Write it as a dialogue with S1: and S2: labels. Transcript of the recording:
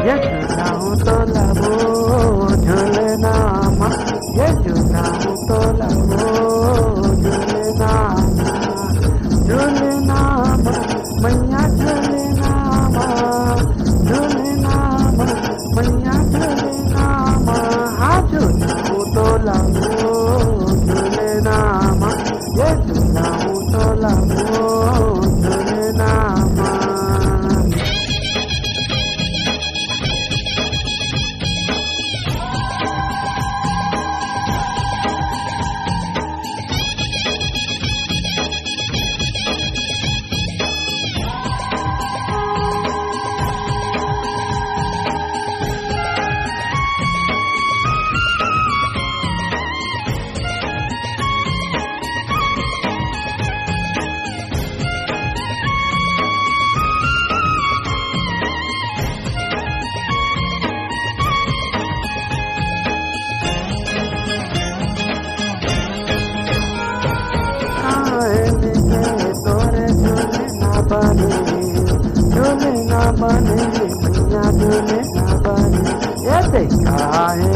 S1: ये झूलाऊं तो लावो झूलना माँ, ये झूलाऊं तो लावो झूलना माँ, झूलना माँ मैया झूलना माँ, झूलना माँ मैया झूलना माँ, हाँ झूलाऊं तो लावो झूलना माँ, ये झूलाऊं तो लावो झूलना माँ। झूले ना बने मैया झूले ना बने, ये देखा है